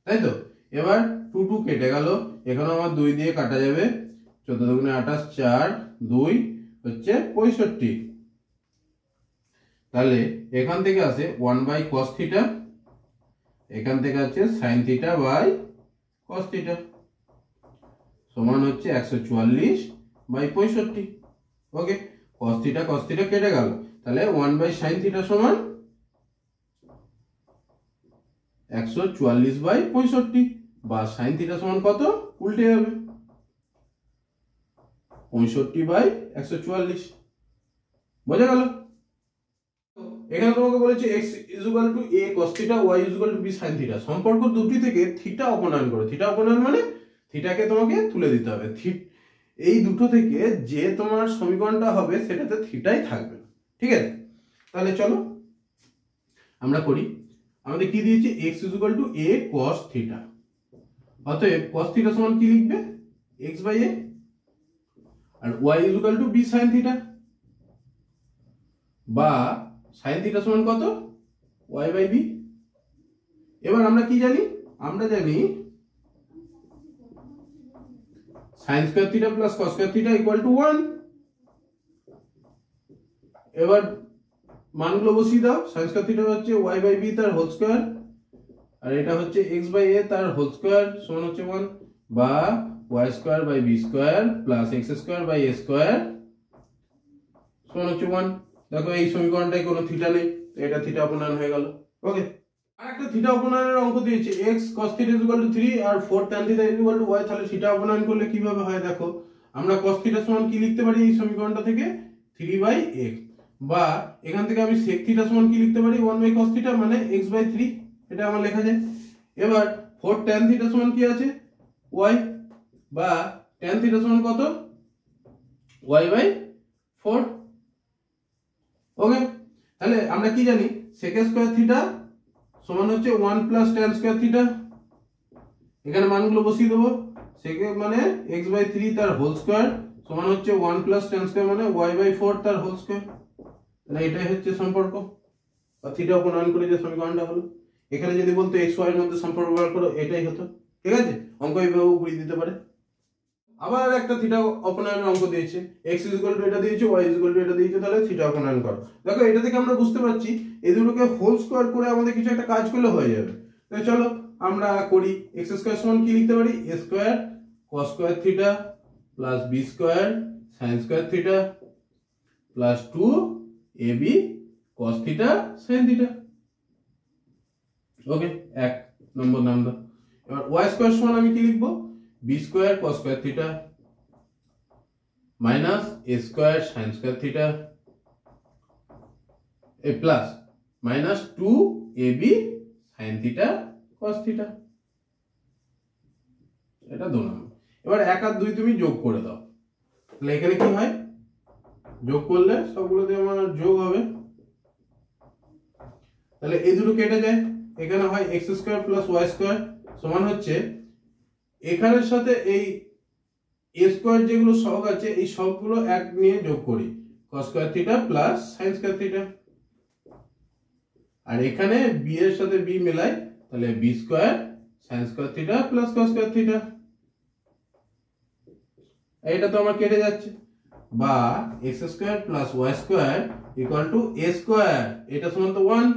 তাই তো। এবার 2 2 কেটে গেল, এখানে আমার 2 দিয়ে কাটা যাবে, 14 2 28 4 2 হচ্ছে 65। তাহলে এখান থেকে আসে 1/cos থিটা, এখান থেকে আছে sin theta by cos theta সমান হচ্ছে 144/65। ওকে, cos থিটা কেটে গেল, তাহলে 1/sin থিটা সমান 144/65 বা sin থিটা সমান কত, উল্টে যাবে 65/144। বোঝা গেল? এখানে তোমাকে বলেছে x = a cos theta y = b sin theta. সম্পর্ক দুটি থেকে থিটা অপনয়ন করো। থিটা অপনয়ন মানে থিটাকে তোমাকে তুলে দিতে হবে। এই দুটো থেকে যে তোমার সমীকরণটা হবে সেটাতে থিটাই থাকবে, ঠিক আছে। তাহলে চলো আমরা করি। আমাদের কি দিয়েছে, x = a cos থিটা, অতএব cos থিটা সমান কি লিখবে, x/a, আর y = b sin থিটা, বা sin থিটা সমান কত, y/b। এবার আমরা কি জানি, আমরা জানি sin square theta plus cos square theta = 1। এবার মানগুলো বসিয়ে দাও, sin স্কয়ার থিটা হচ্ছে y/b তার হোল স্কয়ার, আর এটা হচ্ছে x/a তার হোল স্কয়ার সমান হচ্ছে 1। বা Y square by B square plus X square by A square সমান হচ্ছে 1। দেখো এই সমীকরণটায় কোনো থিটা নেই, এটা থিটা অপনয়ন হয়ে গেল। ওকে, আর একটা থিটা অপনয়নের অঙ্ক দিয়েছে x cos θ = 3 আর 4 tan θ = y। তাহলে থিটা অপনয়ন করলে কিভাবে হয় দেখো, আমরা cos θ সমান কি লিখতে পারি এই সমীকরণটা থেকে 3/x, বা এখান থেকে আমি sec θ সমান কি লিখতে পারি 1/cos θ মানে x/3, এটা আমার লেখা যায়। এবার 4 tan θ সমান কি আছে y, বা tan θ সমান কত y/4। ওকে, তাহলে আমরা কি জানি sec স্কয়ার θ সমান হচ্ছে 1 প্লাস tan স্কয়ার θ। এখানে মানগুলো বসিয়ে দেবো, sec মানে x/3 তার হোল স্কয়ার সমান হচ্ছে 1 প্লাস tan স্কয়ার মানে y/4 তার হোল স্কয়ার। তাহলে এটাই হচ্ছে সম্পর্ক, বা থিটা অপনয়ন করে যে সমীকরণটা হলো। এখানে যদি বলতো x y এর মধ্যে সম্পর্ক বার করো, এটাই হতো। ঠিক আছে, অঙ্ক এইভাবে ঘুরিয়ে দিতে পারে। আবার একটা থিটা অপনয়নের অঙ্ক দিয়েছে, x এটা দিয়েছে, y এটা দিয়েছে, তাহলে থিটা অপনয়ন করো। দেখো এটা থেকে আমরা বুঝতে পারছি এই দুটোকে হোল স্কয়ার করে আমাদের কিছু একটা কাজ করলে হয়ে যাবে। তো চলো আমরা করি। x স্কয়ার সমান কি লিখতে পারি a square cos square θ plus b square sin square θ plus 2ab cos θ sin θ। Okay, 1 number নাম দাও। এবার y স্কয়ার সমান আমি কি লিখবো b square cos square θ minus a square sin square θ এ plus minus 2ab sin θ cos θ। এটা 2 নম্বর। এবার 1 আর 2 তুমি যোগ করে দাও, তাহলে এখানে কি হয় যোগ করলে সবগুলোতে আমার যোগ হবে। তাহলে এই দুটো কেটে যায়, এখানে হয় x square plus y square সমান হচ্ছে এখানের সাথে এই a স্কয়ার যেগুলো সহগ আছে এই সবগুলো এক নিয়ে যোগ করি cos square θ plus sin square θ, আর এখানে b এর সাথে b মেলাই তাহলে b square sin square θ plus cos square θ। এটা তো আমার কেটে যাচ্ছে, বা x square plus y square equal to a square, এটা সমান তো 1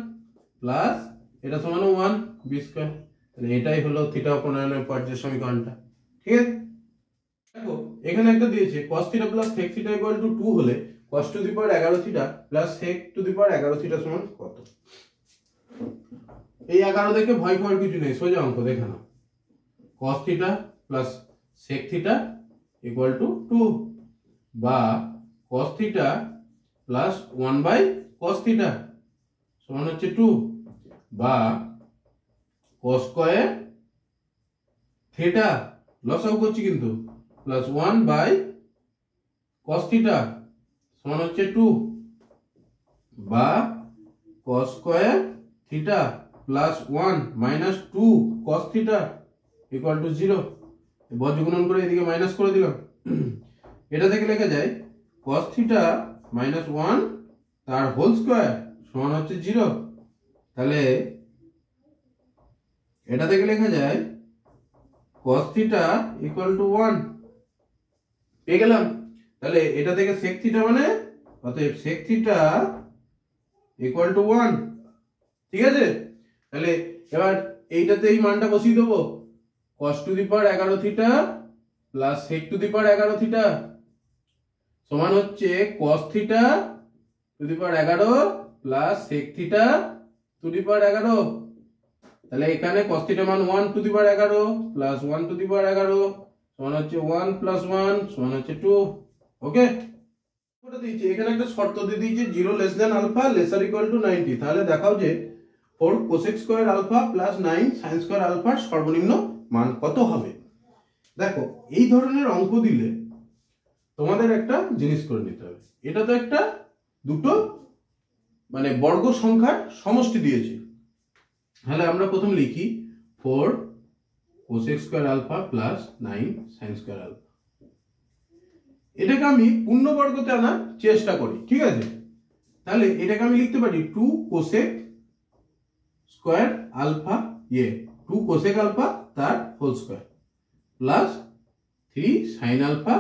প্লাস এটা সমান 1 b স্কয়ার। তাহলে এটাই হলো থিটা অপনয়নের পর্যায় সমীকরণটা। ঠিক আছে, দেখো এখানে একটা দিয়েছে cos θ plus sec θ equal to 2 হলে cos to the power 11 θ plus sec to the power 11 θ সমান কত। এই 11 দেখে ভয় পাওয়ার কিছু নেই, সোজা অঙ্ক দেখে নাও। cos θ plus sec θ equal to 2, বা cos θ প্লাস 1/cos θ সমান হচ্ছে 2, বা cos স্কয়ার θ লসাগু করছি কিন্তু প্লাস 1/cos θ সমান হচ্ছে 2, বা cos square θ plus 1 minus 2 cos θ equal to 0। বর্গগুণন করে এদিকে মাইনাস করে দিলাম। এটা থেকে লেখা যায় cos θ মাইনাস 1 তার হোল স্কয়ার সমান হচ্ছে 0। তাহলে এটা থেকে লেখা যায় cos θ ইকুয়াল টু 1 পেয়ে গেলাম। তাহলে এটা থেকে sec θ মানে অতএব sec θ ইকুয়াল টু 1। ঠিক আছে, তাহলে এবার এইটাতে এই মানটা বসিয়ে দেবো, cos to the power 11 θ plus sec to the power 11 θ সমান হচ্ছে cos θ to the power 11 plus sec θ to the power 11। তাহলে এখানে cos θ মান 1 to the power 11 plus 1 to the power 11 সমান হচ্ছে 1 প্লাস 1 সমান হচ্ছে 2। ওকে, ওটা দিয়েছে এখানে একটা শর্ত দিয়ে দিয়েছে 0 less than alpha lesser equal to 90। তাহলে দেখাও যে 4 cosec square alpha plus 9 sin square আলফার সর্বনিম্ন মান কত হবে। দেখো এই ধরনের অঙ্ক দিলে তোমাদের একটা জিনিস করে নিতে হবে, এটা তো একটা দুটো মানে বর্গ সংখ্যার সমষ্টি দিয়েছে। তাহলে আমরা প্রথম লিখি 4 cosec square alpha plus 9 sin square alpha. এটাকে আমি পূর্ণবর্গতে আনার চেষ্টা করি। ঠিক আছে, তাহলে এটাকে আমি লিখতে পারি 2 cosec square alpha 2 cosec alpha তার whole square plus 3 sin alpha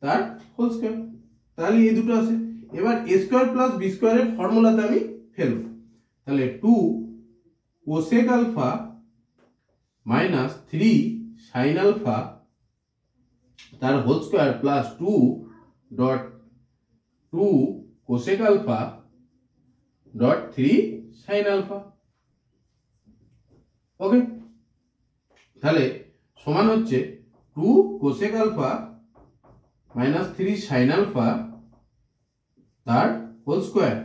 তার হোল স্কয়ার। তাহলে এই দুটো আছে। এবার a স্কয়ার প্লাস b স্কয়ারের ফর্মুলাতে আমি ফেলব। তাহলে 2 cosec alpha minus 3 sine alpha তার whole square plus 2 cosec alpha dot 3 sine alpha. Okay, তাহলে সমান হচ্ছে 2 cosec alpha minus 3 sine alpha তার whole square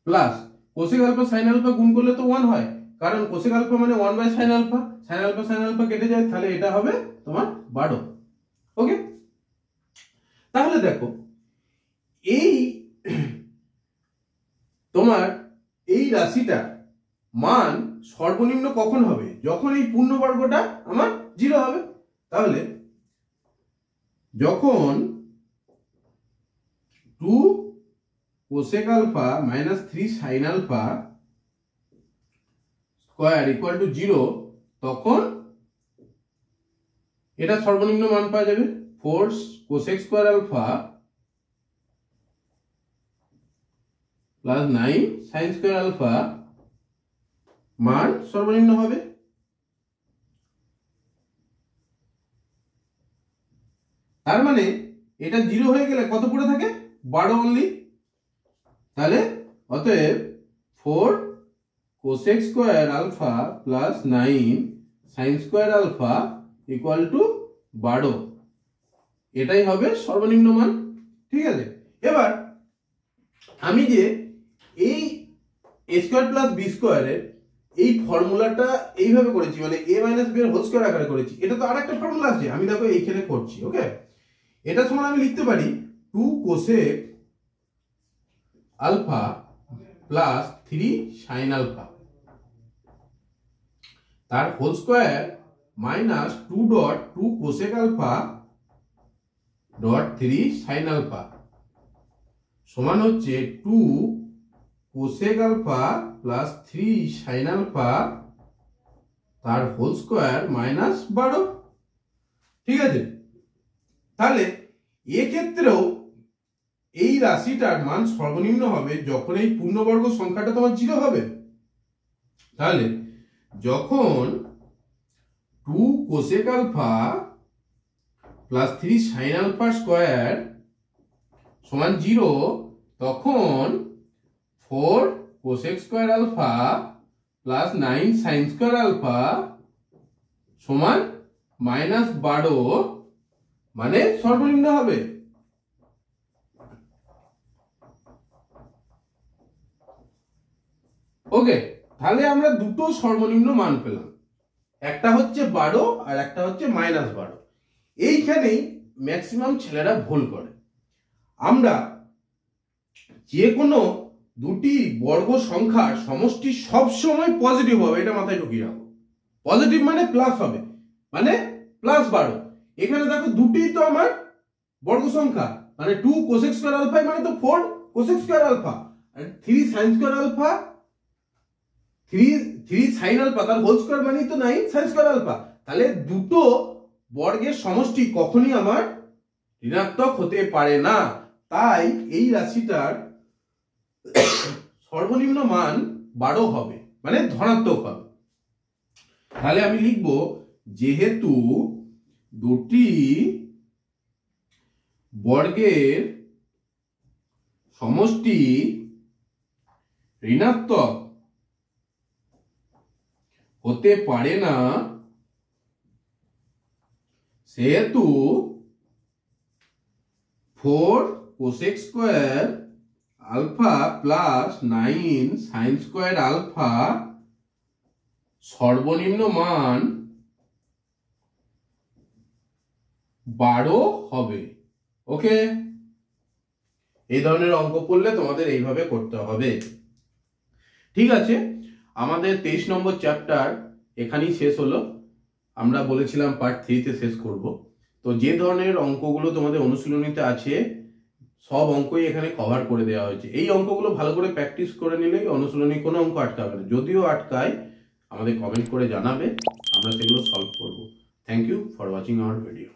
plus cosec alpha sine alpha গুণ করলে তো 1 হয়, কারণ কোসেক আলফা মানে 1 by sine alpha, sine alpha কেটে যায়, তাহলে এটা হবে তোমার 12। ওকে, তাহলে দেখো এই তোমার এই রাশিটা মান সর্বনিম্ন কখন হবে? যখন এই পূর্ণবর্গটা আমার 0 হবে। তাহলে যখন 2 cosec alpha minus 3 sine alpha square equal to 0, তখন এটা সর্বনিম্ন মান পাওয়া যাবে 4 cosec square alpha plus 9 sine square alpha মান সর্বনিম্ন হবে। তার মানে এটা 0 হয়ে গেলে কত পড়ে থাকে? 12 অনলি। তাহলে অতএব 4 cosec square alpha plus 9 sine square alpha equal to 12, এটাই হবে সর্বনিম্ন মান। ঠিক আছে, এবার আমি যে এই a স্কয়ার প্লাস b স্কয়ারের এই ফর্মুলাটা এইভাবে করেছি, মানে a মাইনাস b এর হোল স্কয়ার আকারে করেছি, এটা তো আরেকটা ফর্মুলা আছে, আমি দেখো এইখানে করছি। ওকে, এটা সমান আমি লিখতে পারি 2 cosec alpha plus 3 sine alpha তার whole square minus 2 cosec alpha dot 3 sine alpha সমান হচ্ছে 2 cosec alpha plus 3 sine alpha তার হোল স্কয়ার মাইনাস 12। ঠিক আছে, তাহলে এক্ষেত্রেও এই রাশিটার মান সর্বনিম্ন হবে যখন এই পূর্ণবর্গ সংখ্যাটা তোমার 0 হবে। তাহলে যখন 2 cosec alpha plus 3 sine alpha square সমান 0, তখন 4 cosec square alpha plus 9 sine square alpha সমান মাইনাস 12 মানে সর্বনিম্ন হবে। ওকে, তাহলে আমরা দুটো সর্বনিম্ন মান পেলাম, একটা হচ্ছে 12 আর একটা হচ্ছে মাইনাস 12। এইখানেই ম্যাক্সিমাম ছেলেরা ভুল করে। আমরা যে কোনো দুটি বর্গ সংখ্যার সমষ্টি সবসময় পজিটিভ হবে, এটা মাথায় ঢুকিয়ে রাখো। পজিটিভ মানে প্লাস হবে, মানে প্লাস 12। এখানে দেখো দুটি তো আমার বর্গ সংখ্যা, মানে 2 কোসেক স্কয়ার আলফা মানে তো 4 কোসেক স্কয়ার আলফা, আর 3 sine square alpha 3 sine alpha তার হোল স্কয়ার মানে তো 9 সাইন স্কয়ার আলফা। তাহলে দুটো বর্গের সমষ্টি কখনই আমার ঋণাত্মক হতে পারে না, তাই এই রাশিটার সর্বনিম্ন মান 12 হবে, মানে ধনাত্মক হবে। তাহলে আমি লিখব যেহেতু দুটি বর্গের সমষ্টি ঋণাত্মক হতে পারে না, সেহেতু 4 cosec square alpha plus 9 sine square alpha সর্বনিম্ন মান 12 হবে। ওকে, এই ধরনের অঙ্ক করলে তোমাদের এইভাবে করতে হবে। ঠিক আছে, আমাদের 23 নম্বর চ্যাপ্টার এখানেই শেষ হলো। আমরা বলেছিলাম পার্ট 3-তে শেষ করব। তো যে ধরনের অঙ্কগুলো তোমাদের অনুশীলনীতে আছে সব অঙ্কই এখানে কভার করে দেওয়া হয়েছে। এই অঙ্কগুলো ভালো করে প্র্যাকটিস করে নিলেই অনুশীলনী কোনো অঙ্ক আটকাবে না। যদিও আটকায় আমাদের কমেন্ট করে জানাবে, আমরা সেগুলো সলভ করব। Thank you for watching our video.